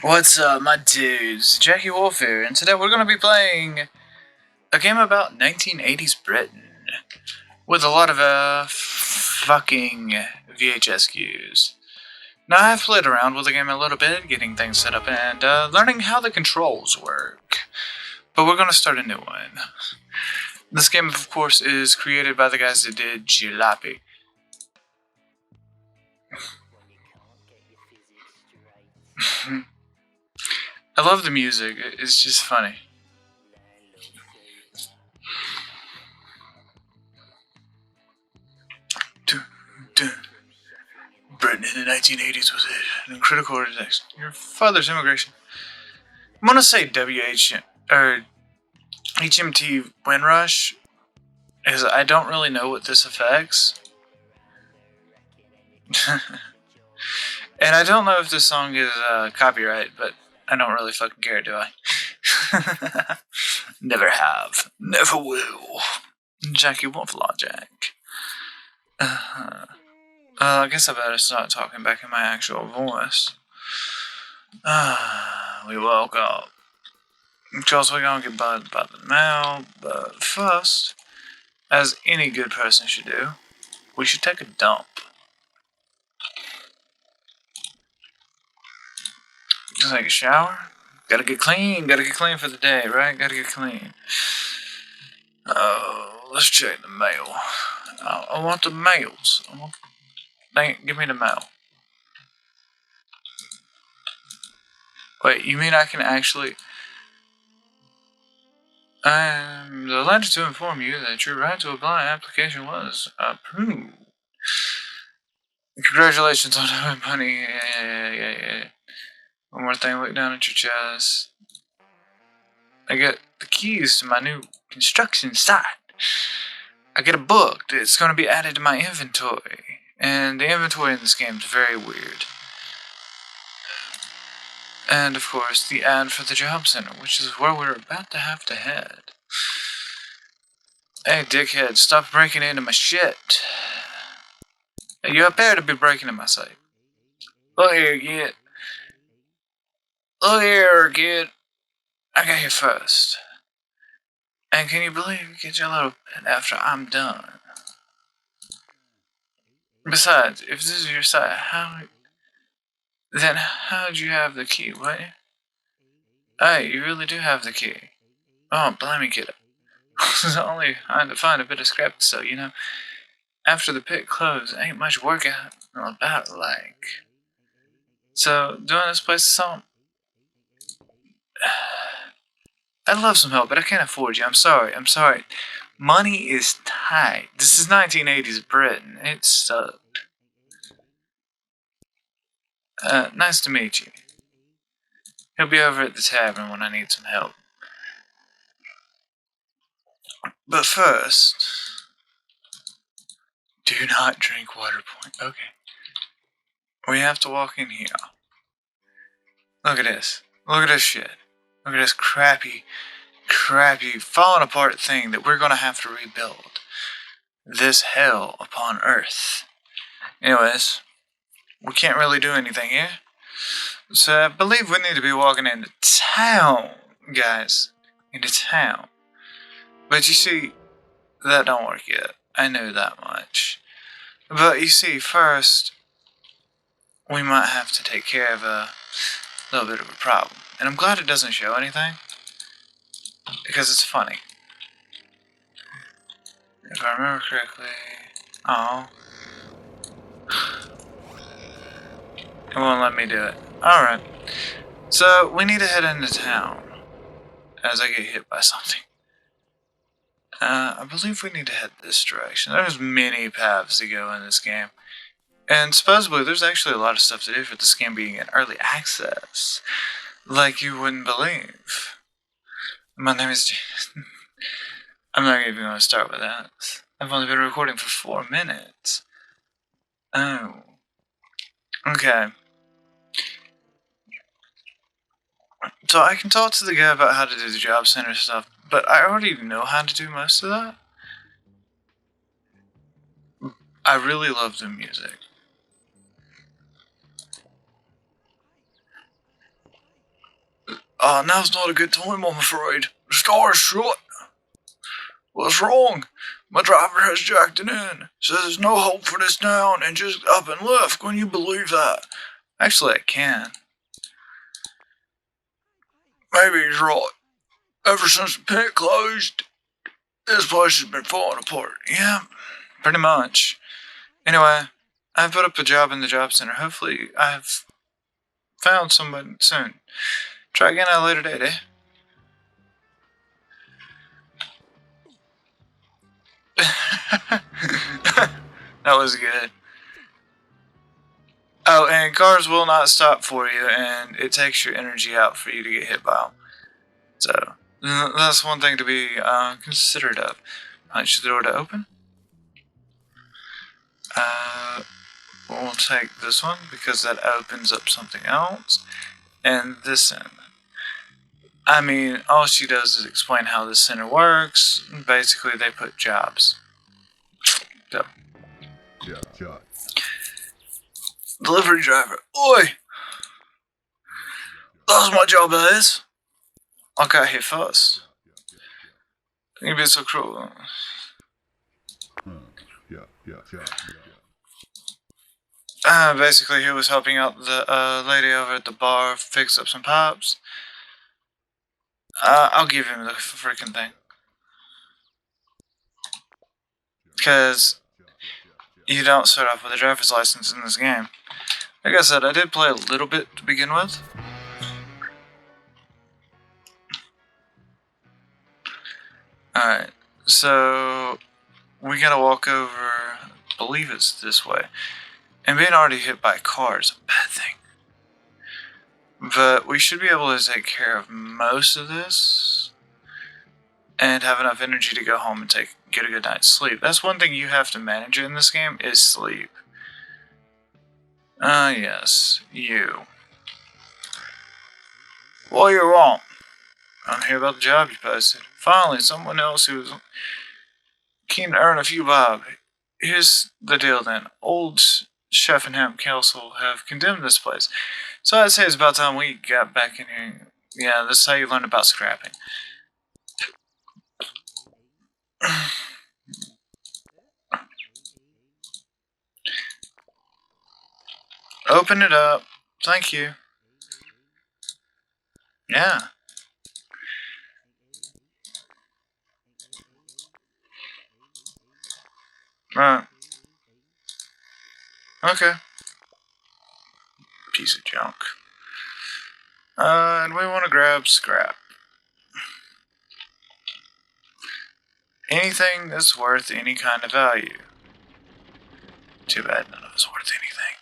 What's up, my dudes? Jacky Wulf here, and today we're going to be playing a game about 1980s Britain with a lot of fucking VHS cues. Now, I've played around with the game a little bit, getting things set up and learning how the controls work. But we're going to start a new one. This game, of course, is created by the guys that did Jalopy. I love the music, it's just funny. Britain in the 1980s was an critical index. Your father's immigration. I'm gonna say HMT Windrush, because I don't really know what this affects. And I don't know if this song is copyright, but I don't really fucking care, do I? Never have. Never will. Jacky Wulf logic. I guess I better start talking back in my actual voice. We woke up. Because we're gonna get bothered by the mail, but first, as any good person should do, we should take a dump. Just take a shower. Gotta get clean for the day, right? Gotta get clean. Let's check the mail. I want the mails. Give me the mail. Wait, you mean I can actually... I'm delighted to inform you that your right to apply application was approved. Congratulations on having money. Yeah. One more thing, look down at your chest. I get the keys to my new construction site. I get a book that's going to be added to my inventory. And the inventory in this game is very weird. And of course, the ad for the job center, which is where we're about to have to head. Hey, dickhead, stop breaking into my shit. You appear to be breaking into my site. Look here, kid. Look here, kid. I got here first. And can you believe you get your little bit after I'm done? Besides, if this is your site, how'd you have the key? What? Hey, you really do have the key. Oh, blimey, kid. I was only trying to find a bit of scrap, so, you know, after the pit closed, ain't much work out about, like. So, doing this place is something. I'd love some help, but I can't afford you. I'm sorry. Money is tight. This is 1980s Britain. It sucked. Nice to meet you. He'll be over at the tavern when I need some help. But first, do not drink water point. Okay. We have to walk in here. Look at this. Look at this shit. Look at this crappy, falling apart thing that we're gonna have to rebuild. This hell upon earth. Anyways, we can't really do anything here. So I believe we need to be walking into town, guys. Into town. But you see, that don't work yet. I know that much. But you see, first, we might have to take care of a little bit of a problem. And I'm glad it doesn't show anything, because it's funny. If I remember correctly... Oh. It won't let me do it. Alright. So, we need to head into town as I get hit by something. I believe we need to head this direction. There's many paths to go in this game. And supposedly there's actually a lot of stuff to do for this game being in early access. Like you wouldn't believe. My name is Jason. I'm not even going to start with that. I've only been recording for 4 minutes. Oh. Okay. So I can talk to the guy about how to do the job center stuff, but I already know how to do most of that. I really love the music. Now's not a good time, I'm afraid. The store is shut. What's wrong? My driver has jacked it in. Says there's no hope for this town and just up and left. Can you believe that? Actually, I can. Maybe he's right. Ever since the pit closed, this place has been falling apart. Yeah, pretty much. Anyway, I've put up a job in the job center. Hopefully, I've found someone soon. Try again at a later date, eh? That was good. Oh, and cars will not stop for you, and it takes your energy out for you to get hit by them. So, that's one thing to be considerate of. Punch the door to open. We'll take this one because that opens up something else. And this end. I mean, all she does is explain how this center works. Basically, they put jobs. So. Yeah. Delivery driver. Oi! That's my job, that is. I got here first. You've been so cruel. Basically, he was helping out the lady over at the bar fix up some pipes. I'll give him the freaking thing. Because you don't start off with a driver's license in this game. Like I said, I did play a little bit to begin with. Alright, so we gotta walk over, I believe it's this way. And being already hit by a car is a bad thing. But we should be able to take care of most of this and have enough energy to go home and get a good night's sleep. That's one thing you have to manage in this game is sleep. Yes, you. Well, you're wrong. I don't hear about the job you posted. Finally, someone else who's keen to earn a few bob. Here's the deal then. Old Cheffingham Council have condemned this place. So I'd say it's about time we got back in here. Yeah, this is how you learn about scrapping. Open it up. Thank you. Yeah. Right. Okay. Piece of junk. And we want to grab scrap. Anything that's worth any kind of value. Too bad none of it's worth anything.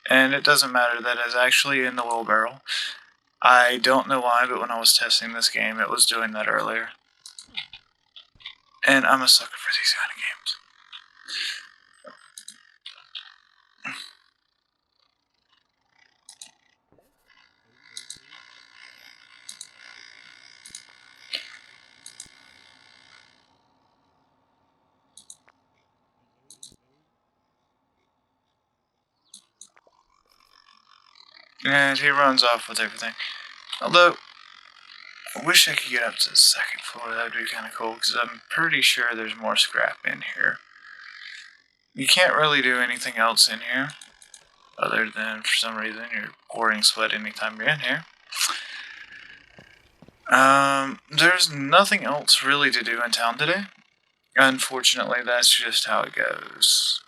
And it doesn't matter that it's actually in the wheelbarrow. I don't know why, but when I was testing this game, it was doing that earlier. And I'm a sucker for these kind of games. And he runs off with everything. Although, I wish I could get up to the second floor. That would be kind of cool, because I'm pretty sure there's more scrap in here. You can't really do anything else in here, other than, for some reason, you're pouring sweat anytime you're in here. There's nothing else really to do in town today. Unfortunately, that's just how it goes.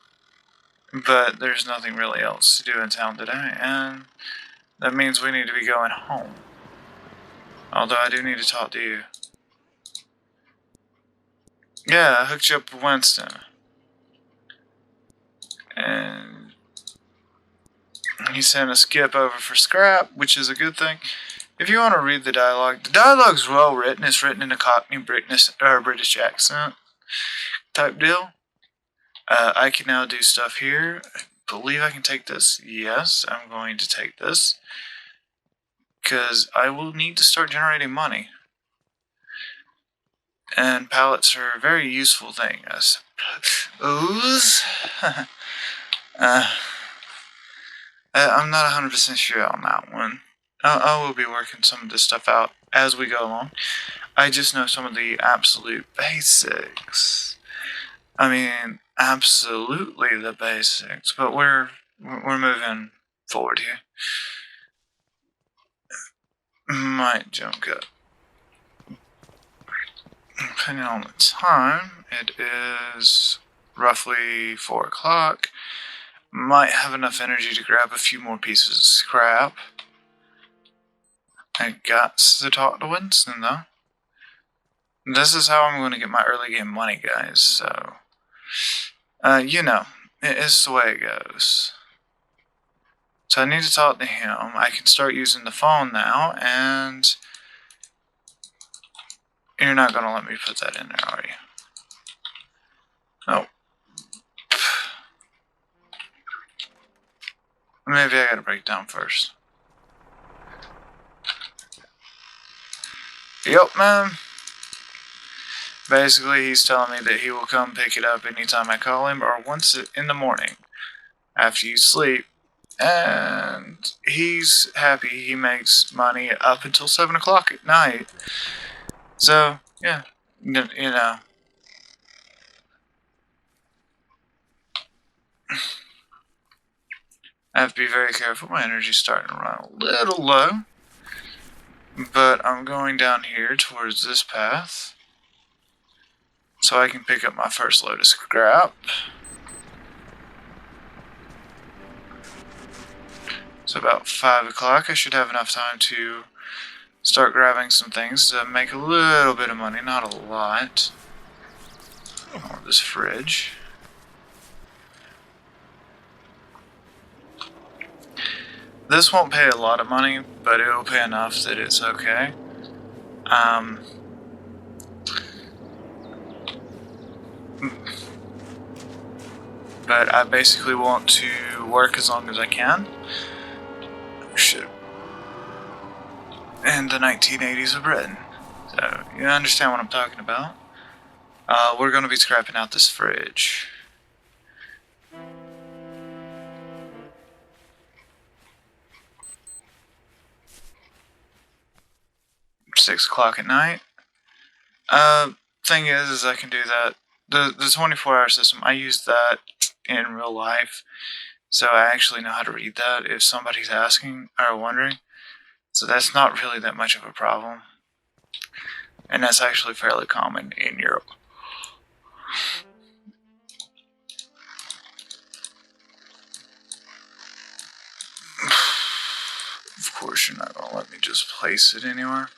But there's nothing really else to do in town today, and that means we need to be going home. Although I do need to talk to you. Yeah, I hooked you up with Winston. And he sent a skip over for scrap, which is a good thing. If you want to read the dialogue's well written. It's written in a Cockney British accent type deal. I can now do stuff here. I believe I can take this. Yes, I'm going to take this. Because I will need to start generating money. And pallets are a very useful thing, I suppose. I I'm not 100% sure on that one. I will be working some of this stuff out as we go along. I just know some of the absolute basics. I mean, absolutely the basics, but we're moving forward here. Might jump cut. Depending on the time, it is roughly 4 o'clock. Might have enough energy to grab a few more pieces of scrap. I got to talk to Winston though. This is how I'm going to get my early game money, guys, so... you know, it is the way it goes. So I need to talk to him. I can start using the phone now, and... You're not going to let me put that in there, are you? Nope. Maybe I gotta break it down first. Yep, man. Basically, he's telling me that he will come pick it up anytime I call him, or once in the morning, after you sleep. And he's happy he makes money up until 7 o'clock at night. So, yeah, you know. I have to be very careful. My energy's starting to run a little low. But I'm going down here towards this path, so I can pick up my first load of scrap. So about 5 o'clock, I should have enough time to start grabbing some things to make a little bit of money, not a lot. Oh, this fridge. This won't pay a lot of money, but it'll pay enough that it's okay. But I basically want to work as long as I can. Shit. In the 1980s of Britain. So, you understand what I'm talking about. We're going to be scrapping out this fridge. Six o'clock at night. Thing is I can do that. The 24-hour system, I use that in real life, so I actually know how to read that if somebody's asking or wondering. So that's not really that much of a problem. And that's actually fairly common in Europe. Of course, you're not going to let me just place it anywhere.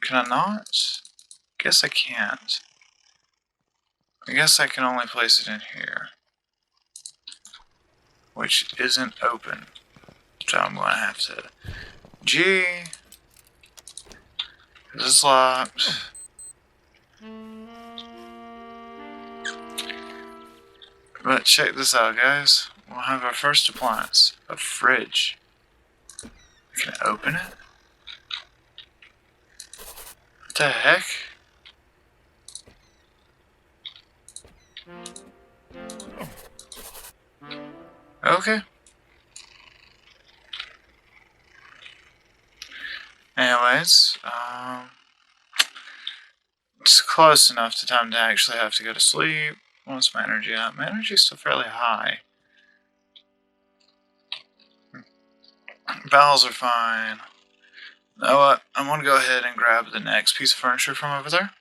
Can I not? Guess I can't. I guess I can only place it in here, which isn't open. So I'm going to have to G, because it's locked. But check this out, guys. We'll have our first appliance, a fridge. Can I open it? What the heck? Okay. Anyways, it's close enough to time to actually have to go to sleep. What's my energy at? My energy's still fairly high. Bowels are fine. You know what? I'm gonna go ahead and grab the next piece of furniture from over there.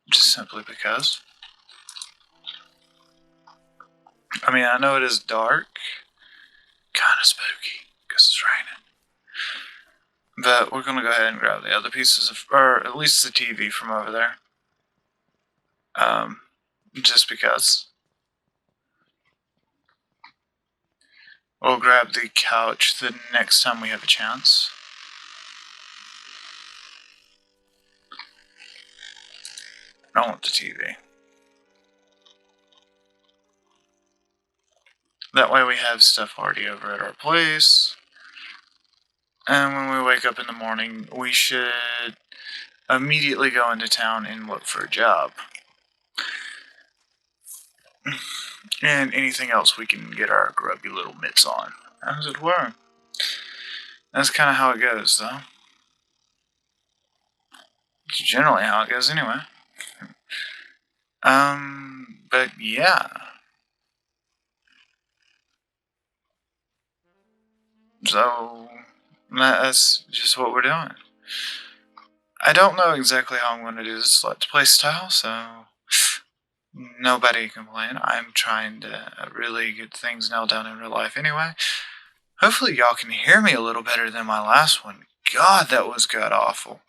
Just simply because. I mean, I know it is dark. Kinda spooky, because it's raining. But we're gonna go ahead and grab the other pieces of, or at least the TV from over there. Just because. We'll grab the couch the next time we have a chance. I don't want the TV. That way we have stuff already over at our place. And when we wake up in the morning, we should immediately go into town and look for a job. and anything else we can get our grubby little mitts on, as it were. That's kind of how it goes, though. It's generally how it goes, anyway. But yeah. So, that's just what we're doing. I don't know exactly how I'm going to do this Let's Play style, so nobody complain. I'm trying to really get things nailed down in real life anyway. Hopefully y'all can hear me a little better than my last one. God, that was god-awful.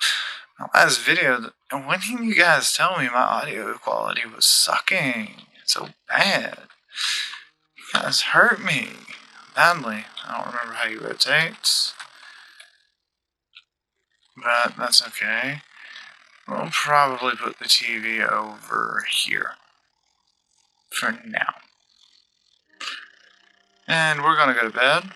My last video, when did you guys tell me my audio quality was sucking? It's so bad. You guys hurt me badly. I don't remember how you rotate, but that's okay. We'll probably put the TV over here for now. And we're gonna go to bed.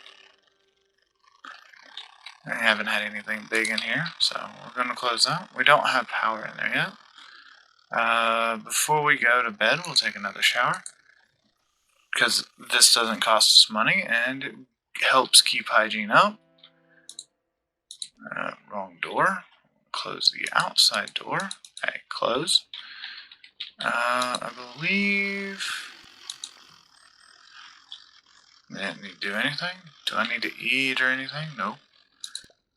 I haven't had anything big in here, so we're gonna close out. We don't have power in there yet. Before we go to bed, we'll take another shower, because this doesn't cost us money and it helps keep hygiene up. Wrong door. Close the outside door. Okay, close. I believe I didn't need to do anything. Do I need to eat or anything? Nope.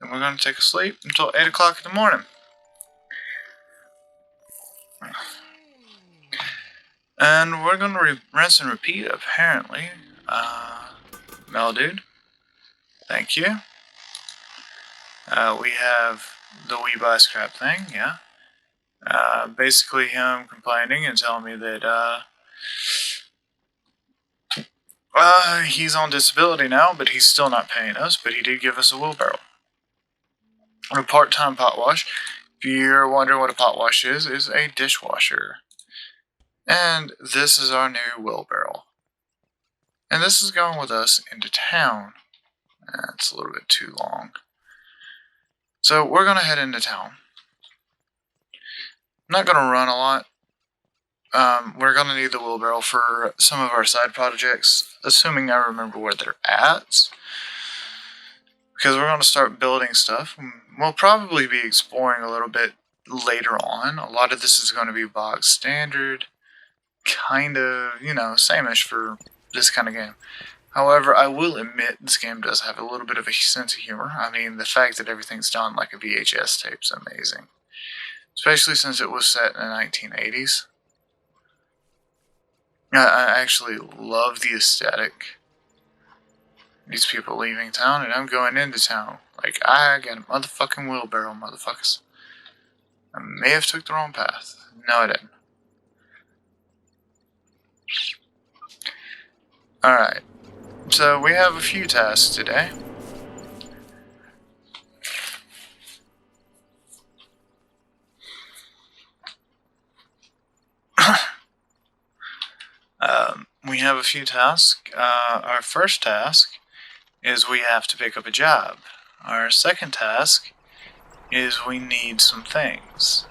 And we're going to take a sleep until 8 o'clock in the morning. And we're going to rinse and repeat, apparently. Mel dude, thank you. We have the We Buy Scrap thing, yeah. Basically him complaining and telling me that, he's on disability now, but he's still not paying us, but he did give us a wheelbarrow. A part-time pot wash. If you're wondering what a pot wash is a dishwasher. And this is our new wheelbarrow. And this is going with us into town. That's a little bit too long. So we're going to head into town. I'm not going to run a lot. We're going to need the wheelbarrow for some of our side projects, assuming I remember where they're at. Because we're going to start building stuff. We'll probably be exploring a little bit later on. A lot of this is going to be box standard. Kind of, same-ish for this kind of game. However, I will admit this game does have a little bit of a sense of humor. I mean, the fact that everything's done like a VHS tape is amazing. Especially since it was set in the 1980s. I actually love the aesthetic. These people leaving town and I'm going into town. Like, I got a motherfucking wheelbarrow, motherfuckers. I may have took the wrong path. No, I didn't. Alright. So, we have a few tasks today. We have a few tasks. Our first task is we have to pick up a job. Our second task is we need some things.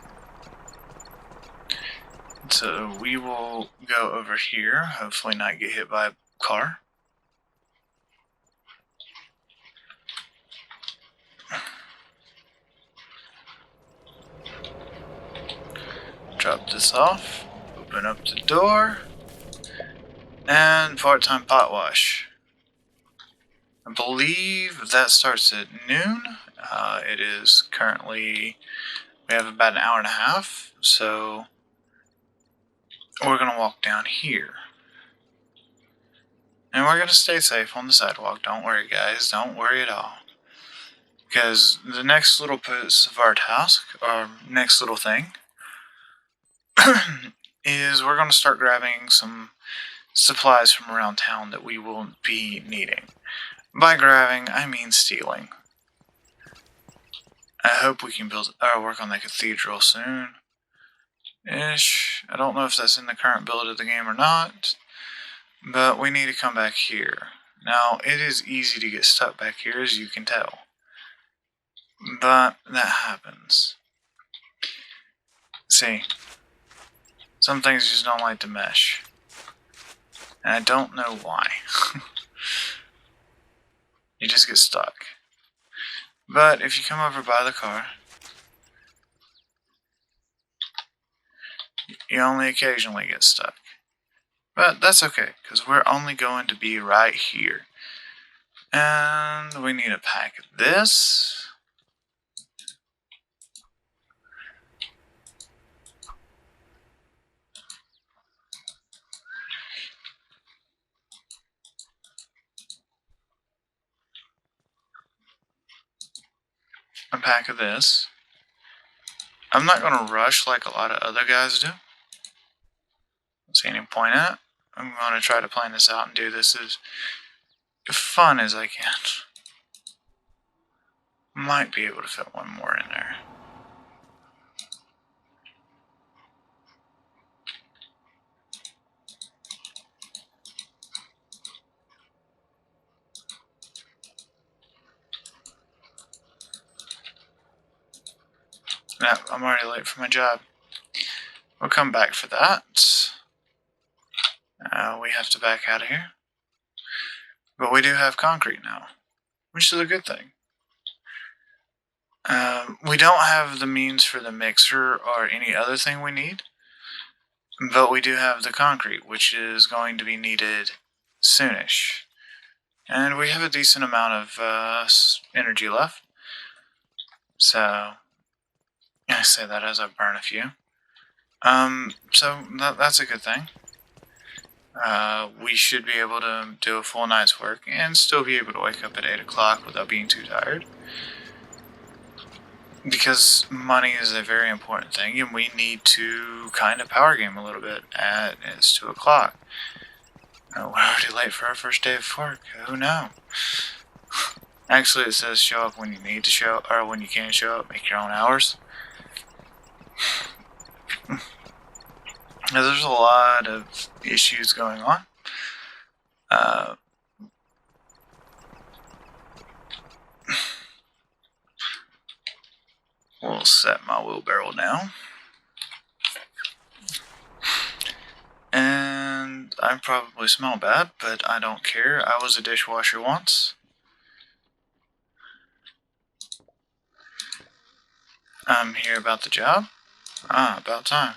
So we will go over here, hopefully not get hit by a car. Drop this off, open up the door, and part-time pot wash. I believe that starts at noon. It is currently, we have about an hour and a half, so we're going to walk down here. And we're going to stay safe on the sidewalk. Don't worry, guys. Don't worry at all. Because the next little piece of our task, our next little thing, is we're going to start grabbing some supplies from around town that we will be needing. By grabbing, I mean stealing. I hope we can work on the cathedral soon. Ish. I don't know if that's in the current build of the game or not. But we need to come back here. Now, it is easy to get stuck back here, as you can tell. But that happens. See, some things just don't like to mesh. And I don't know why. You just get stuck. But if you come over by the car, you only occasionally get stuck. But that's okay, because we're only going to be right here. And we need a pack of this. A pack of this. I'm not going to rush like a lot of other guys do. Don't see any point in it. I'm going to try to plan this out and do this as fun as I can. Might be able to fit one more in there. No, I'm already late for my job. We'll come back for that. We have to back out of here. But we do have concrete now, which is a good thing. We don't have the means for the mixer or any other thing we need. But we do have the concrete, which is going to be needed soonish. And we have a decent amount of energy left. So, I say that as I burn a few. So that's a good thing. We should be able to do a full night's work and still be able to wake up at 8 o'clock without being too tired. Because money is a very important thing, and we need to kind of power game a little bit. It's 2 o'clock. We're already late for our first day of work. Oh no. Actually, it says show up when you need to show up, or when you can show up, make your own hours. Now, there's a lot of issues going on. We'll set my wheelbarrow down. And I probably smell bad, but I don't care. I was a dishwasher once. I'm here about the job. About time.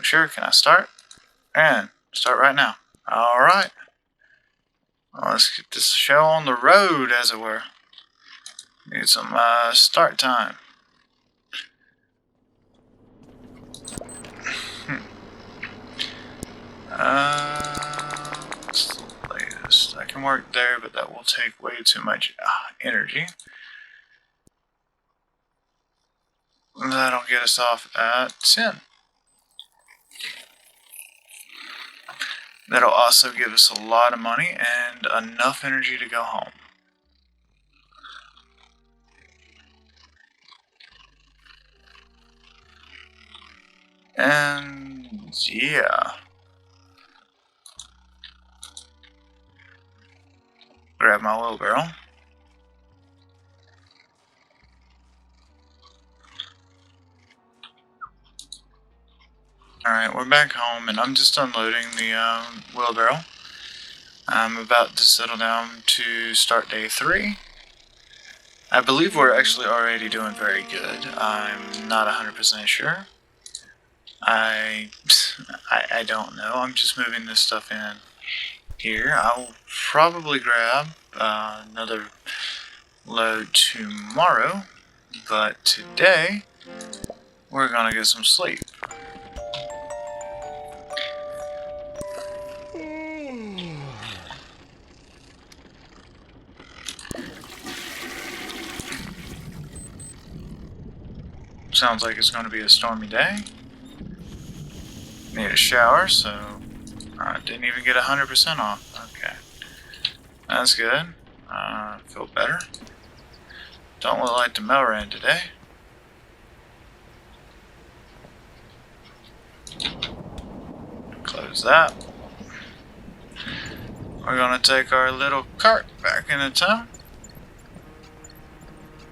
Sure, can I start? And start right now. Alright. Well, let's get this show on the road, as it were. Need some start time. What's the latest? I can work there, but that will take way too much energy. That'll get us off at 10. That'll also give us a lot of money and enough energy to go home. And yeah. Grab my wheelbarrow. Alright, we're back home, and I'm just unloading the wheelbarrow. I'm about to settle down to start day 3. I believe we're actually already doing very good. I'm not 100% sure. I don't know. I'm just moving this stuff in here. I'll probably grab another load tomorrow, but today we're gonna get some sleep. Sounds like it's going to be a stormy day. Need a shower, so I didn't even get 100% off. Okay, that's good. Feel better. Don't look like the mail ran today. Close that. We're gonna take our little cart back into town.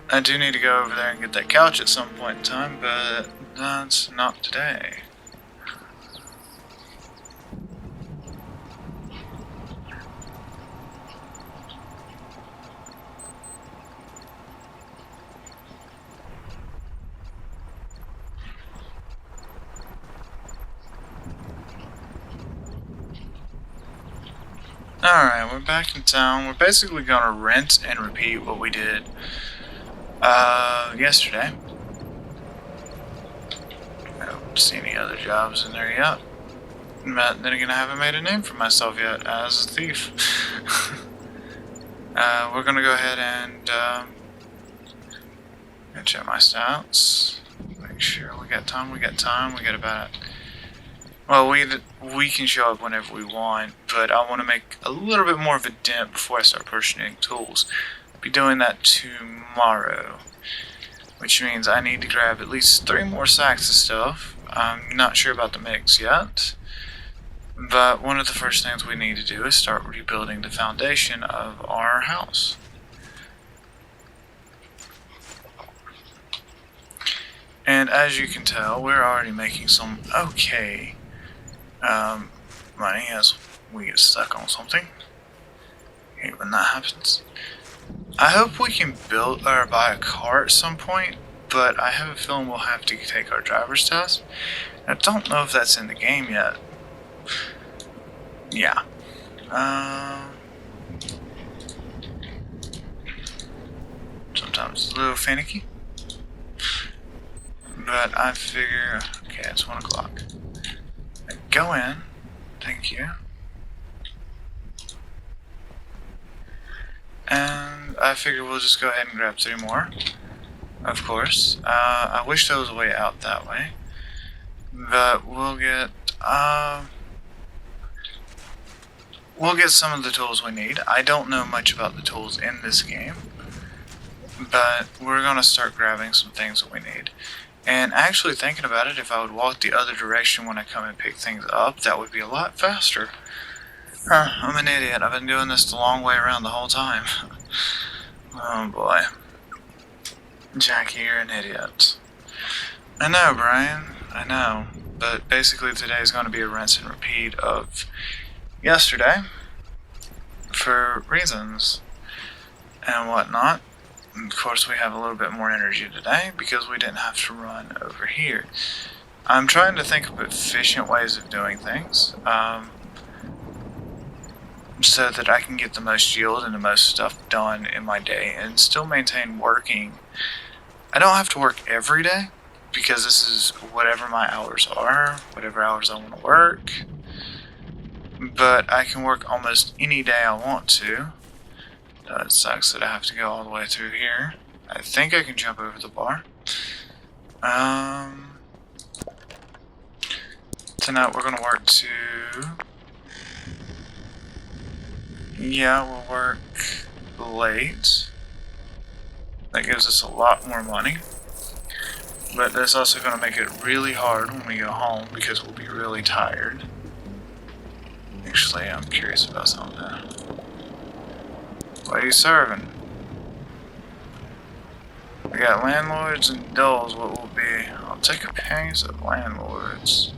I do need to go over there and get that couch at some point in time, but that's not today. Alright, we're back in town. We're basically gonna rinse and repeat what we did yesterday. I don't see any other jobs in there yet. But then again, I haven't made a name for myself yet as a thief. We're gonna go ahead and check my stats. Make sure we got time. We got about. Well, we can show up whenever we want, but I want to make a little bit more of a dent before I start purchasing tools. I'll be doing that tomorrow, which means I need to grab at least 3 more sacks of stuff. I'm not sure about the mix yet, but one of the first things we need to do is start rebuilding the foundation of our house. And as you can tell, we're already making some okay money as we get stuck on something. I hate when that happens. I hope we can build or buy a car at some point, but I have a feeling we'll have to take our driver's test. I don't know if that's in the game yet. Yeah. Sometimes it's a little finicky. But I figure, okay, it's 1 o'clock. Go in. Thank you. And I figure we'll just go ahead and grab 3 more. Of course. I wish there was a way out that way. But we'll get some of the tools we need. I don't know much about the tools in this game, but we're gonna start grabbing some things that we need. And actually thinking about it, if I would walk the other direction when I come and pick things up, that would be a lot faster. I'm an idiot. I've been doing this the long way around the whole time. Oh boy. Jacky, you're an idiot. I know, Brian. I know. But basically today is going to be a rinse and repeat of yesterday. For reasons and whatnot. Of course, we have a little bit more energy today because we didn't have to run over here. I'm trying to think of efficient ways of doing things, so that I can get the most yield and the most stuff done in my day and still maintain working. I don't have to work every day because this is whatever my hours are, whatever hours I want to work. But I can work almost any day I want to. It sucks that I have to go all the way through here. I think I can jump over the bar. Tonight we're gonna work to... Yeah, we'll work late. That gives us a lot more money. But that's also gonna make it really hard when we go home because we'll be really tired. Actually, I'm curious about something. What are you serving? We got landlords and dulls. What will be? I'll take a pace of landlords.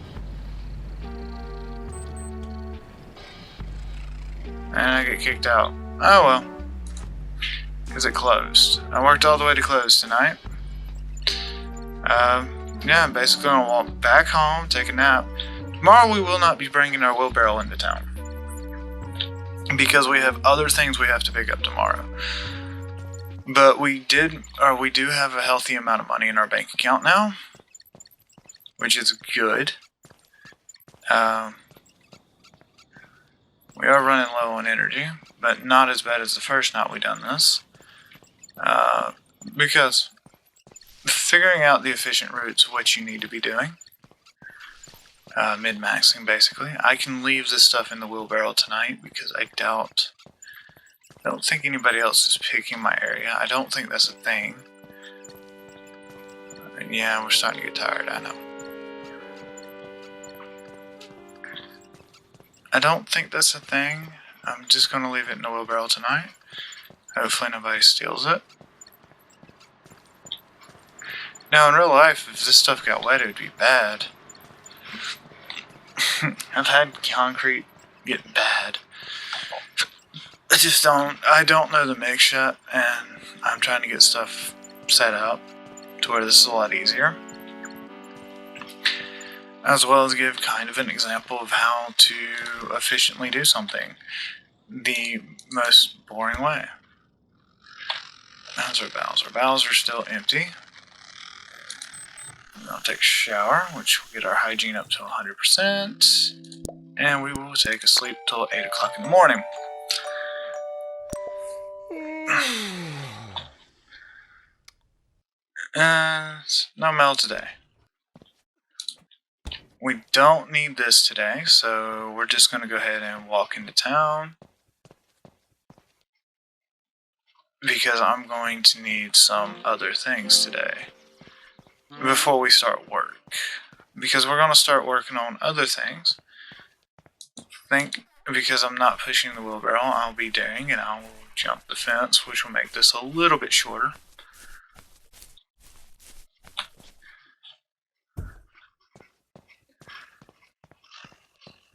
And I get kicked out. Oh well. Because it closed. I worked all the way to close tonight. Yeah, I'm basically gonna walk back home, take a nap. Tomorrow we will not be bringing our wheelbarrow into town. Because we have other things we have to pick up tomorrow. But we do have a healthy amount of money in our bank account now, which is good. We are running low on energy, but not as bad as the first night we done this. Because figuring out the efficient routes of what you need to be doing, min-maxing basically. I can leave this stuff in the wheelbarrow tonight because I don't think anybody else is picking my area. I don't think that's a thing. Yeah, we're starting to get tired, I know. I don't think that's a thing. I'm just going to leave it in the wheelbarrow tonight. Hopefully nobody steals it. Now, in real life, if this stuff got wet, it would be bad. I've had concrete get bad. I don't know the mix yet, and I'm trying to get stuff set up to where this is a lot easier. As well as give kind of an example of how to efficiently do something. the most boring way. How's our bowels? Our bowels are still empty. I'll take a shower, which will get our hygiene up to 100%. And we will take a sleep till 8 o'clock in the morning. No mail today. We don't need this today, so we're just going to go ahead and walk into town. Because I'm going to need some other things today before we start work. Because we're going to start working on other things. Because I'm not pushing the wheelbarrow, I'll be daring and I will jump the fence, which will make this a little bit shorter.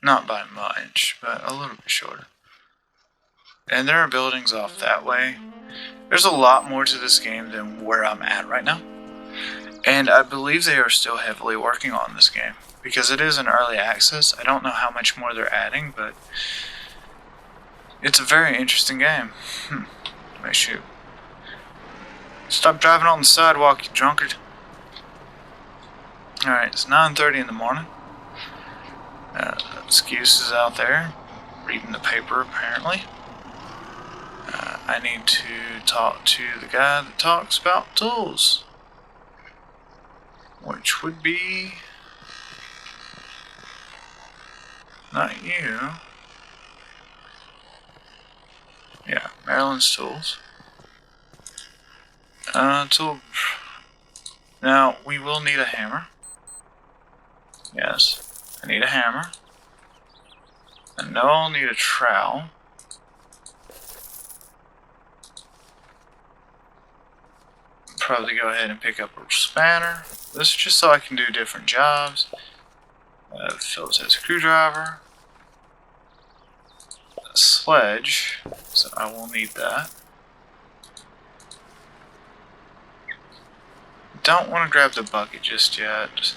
Not by much, but a little bit shorter. And there are buildings off that way. There's a lot more to this game than where I'm at right now. And I believe they are still heavily working on this game. Because it is an early access. I don't know how much more they're adding, but it's a very interesting game. Wait, shoot. Stop driving on the sidewalk, you drunkard. Alright, it's 9:30 in the morning. Excuses out there. Reading the paper, apparently. I need to talk to the guy that talks about tools. Which would be... not you. Yeah, Maryland's tools. Now, we will need a hammer. Yes, I need a hammer. I know I'll need a trowel. Probably go ahead and pick up a spanner. This is just so I can do different jobs. Phillips has a screwdriver. A sledge, so I will need that. Don't want to grab the bucket just yet.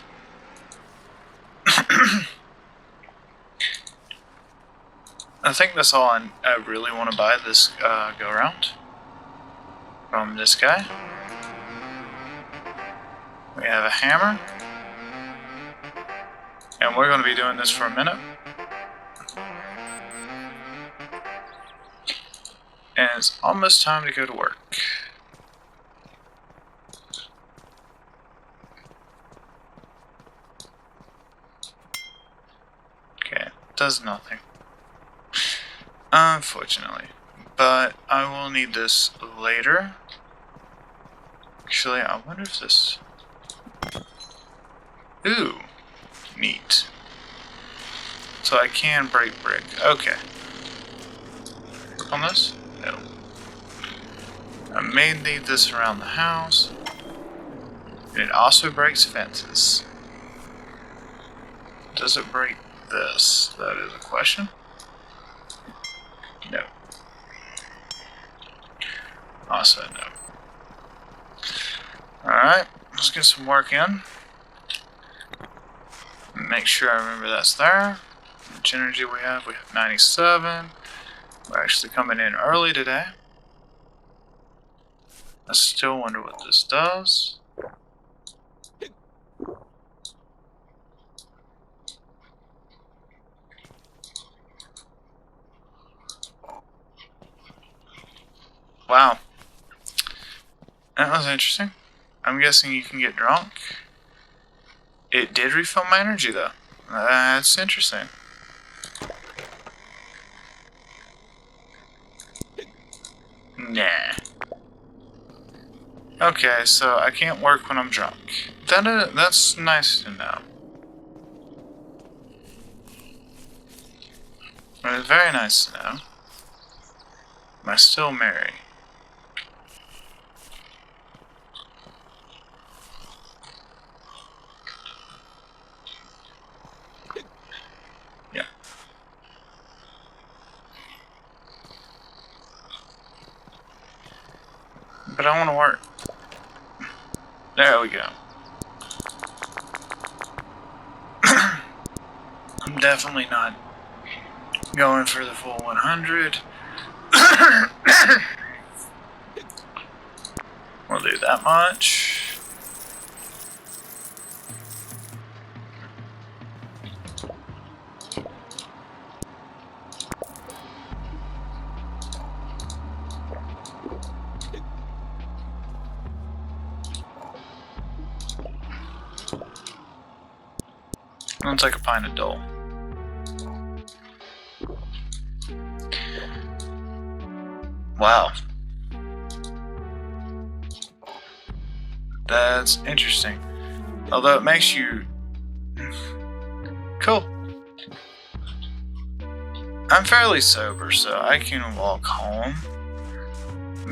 I think that's all I really want to buy this go around from this guy. We have a hammer, and we're going to be doing this for a minute. And it's almost time to go to work. Okay, does nothing. Unfortunately. But I will need this later. Actually, I wonder if this... Ooh, neat. So I can break brick. Okay. Work on this? No. I may need this around the house. And it also breaks fences. Does it break this? That is a question. No. Also no. Alright, let's get some work in. Make sure I remember that's there. How much energy we have? We have 97. We're actually coming in early today. I still wonder what this does. Wow. That was interesting. I'm guessing you can get drunk. It did refill my energy though. That's interesting. Nah. Okay, so I can't work when I'm drunk. That's nice to know. It's very nice to know. Am I still merry? Yeah. But I want to work. There we go. I'm definitely not going for the full 100. We'll do that much. Looks like a pint of Dole. Wow. That's interesting. Although it makes you... Cool. I'm fairly sober, so I can walk home.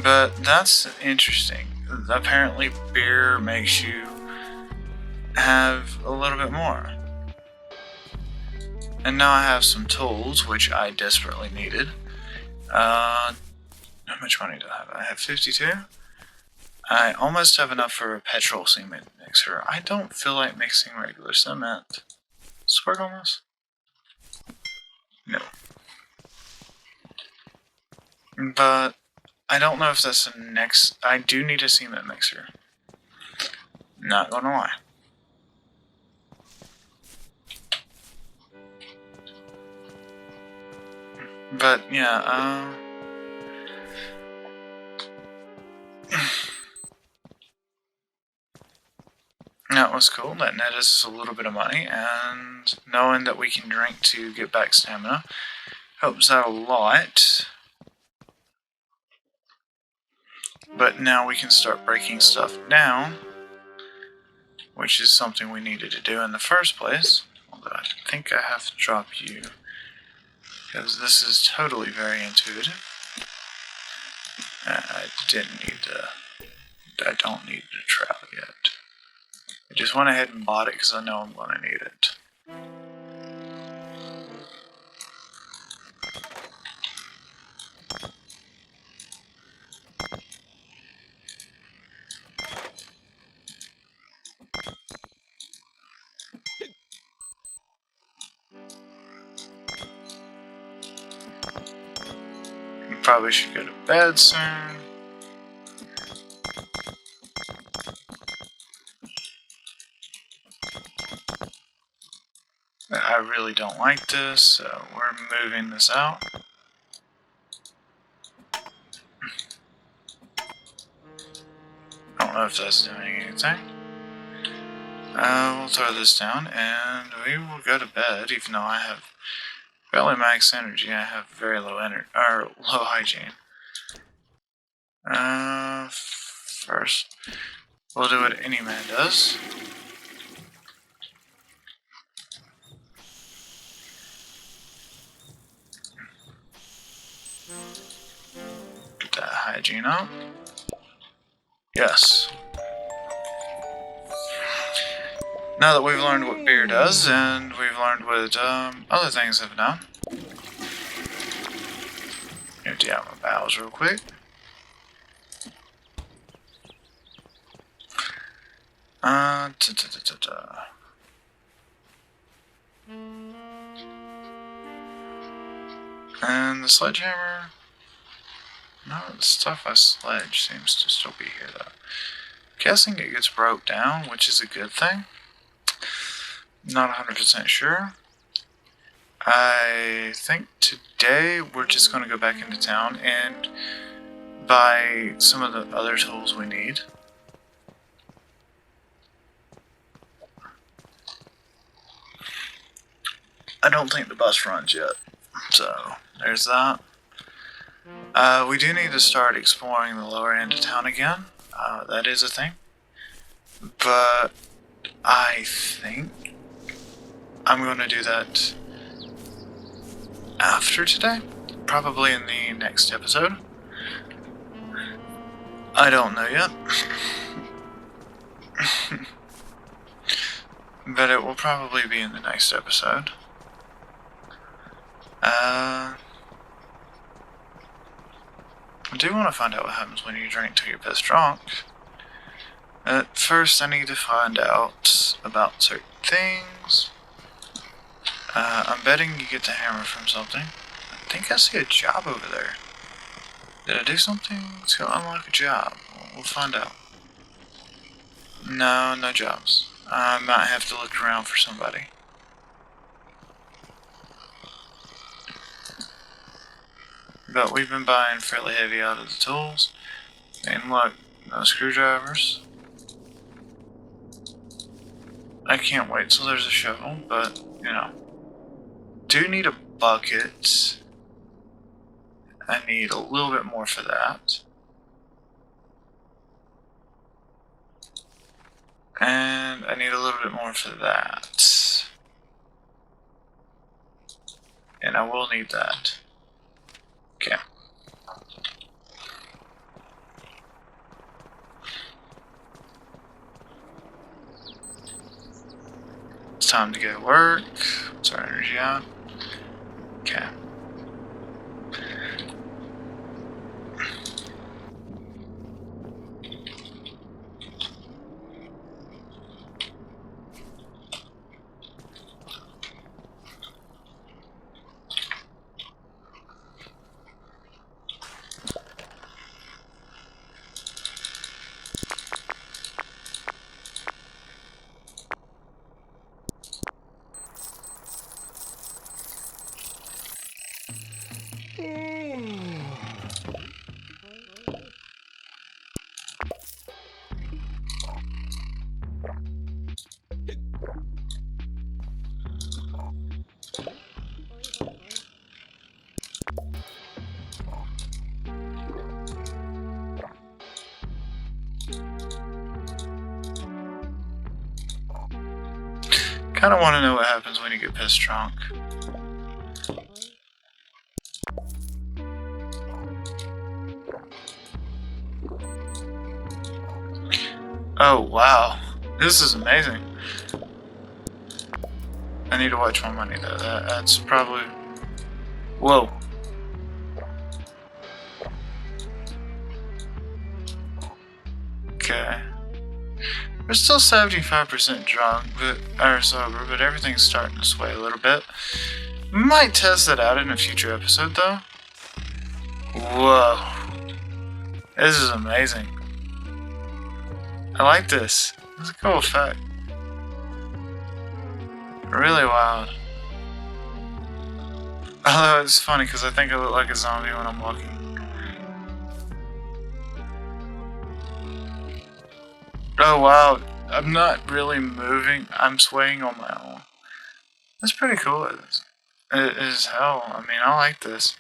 But that's interesting. Apparently beer makes you have a little bit more. And now I have some tools, which I desperately needed. How much money do I have? I have 52. I almost have enough for a petrol cement mixer. I don't feel like mixing regular cement. Let's work on this. No. But I don't know if that's the next... I do need a cement mixer. Not gonna lie. But yeah, that was cool. That netted us a little bit of money, and knowing that we can drink to get back stamina helps out a lot. But now we can start breaking stuff down, which is something we needed to do in the first place. Although I think I have to drop you, because this is totally very intuitive. I didn't need to... I don't need the trowel yet. I just went ahead and bought it because I know I'm going to need it. Probably should go to bed soon. I really don't like this, so we're moving this out. I don't know if that's doing anything. We'll throw this down and we will go to bed, even though I have fairly max energy. I have very low energy, or low hygiene. First, we'll do what any man does. Get that hygiene up. Yes. Now that we've learned what beer does, and we've learned what other things have done. Empty out my bowels real quick. And the sledgehammer. No, the stuff I sledge seems to still be here though. Guessing it gets broke down, which is a good thing. Not 100% sure. I think today we're just going to go back into town and buy some of the other tools we need. I don't think the bus runs yet, so there's that. We do need to start exploring the lower end of town again. That is a thing. But I think I'm going to do that after today. Probably in the next episode. I don't know yet. But it will probably be in the next episode. I do want to find out what happens when you drink till you're pissed drunk. At first, I need to find out about certain things. I'm betting you get the hammer from something. think I see a job over there. Did I do something to unlock a job? We'll find out. No, no jobs. I might have to look around for somebody. But we've been buying fairly heavy out of the tools. And look, no screwdrivers. I can't wait till there's a shovel, but, you know. Do need a bucket. I need a little bit more for that. And I need a little bit more for that. And I will need that. Okay. It's time to go to work. What's our energy on? Okay. I kind of want to know what happens when you get pissed drunk. Oh wow, this is amazing. I need to watch my money though. That's probably... Whoa. Okay. We're still 75% drunk, or sober, but everything's starting to sway a little bit. We might test that out in a future episode, though. Whoa. This is amazing. I like this. It's a cool effect. Really wild. Although it's funny, because I think I look like a zombie when I'm walking. Oh wow, I'm not really moving, I'm swaying on my own. That's pretty cool. It is hell. I mean, I like this.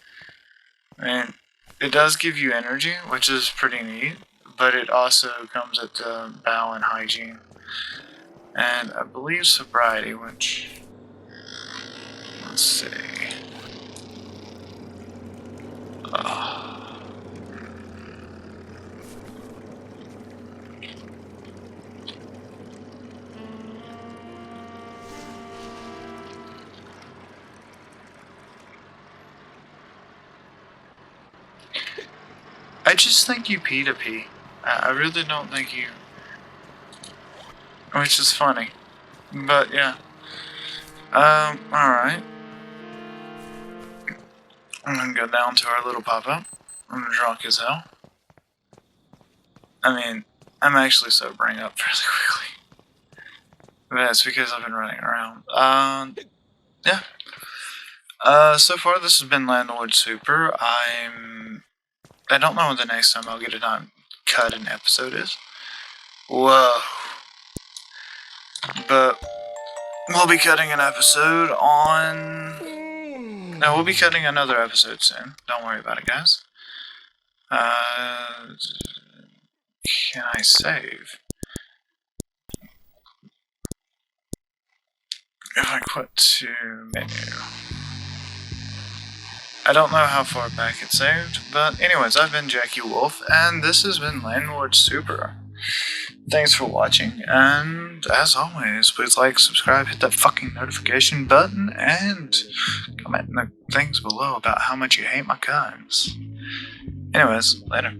I mean, it does give you energy, which is pretty neat, but it also comes at the bow and hygiene. And I believe sobriety, which... Let's see... I just think you pee to pee. I really don't think you... Which is funny. But yeah. Alright. I'm gonna go down to our little pop-up. I'm drunk as hell. I mean, I'm actually sobering up fairly quickly. But it's because I've been running around. Yeah. So far this has been Landlord Super. I don't know when the next time I'll get it on cut an episode is. Whoa. But we'll be cutting an episode on... No, we'll be cutting another episode soon. Don't worry about it, guys. Can I save? If I quit to menu... I don't know how far back it's saved, but anyways, I've been Jacky Wulf, and this has been Landlord Super. Thanks for watching, and as always, please like, subscribe, hit that fucking notification button, and comment in the things below about how much you hate my guns. Anyways, later.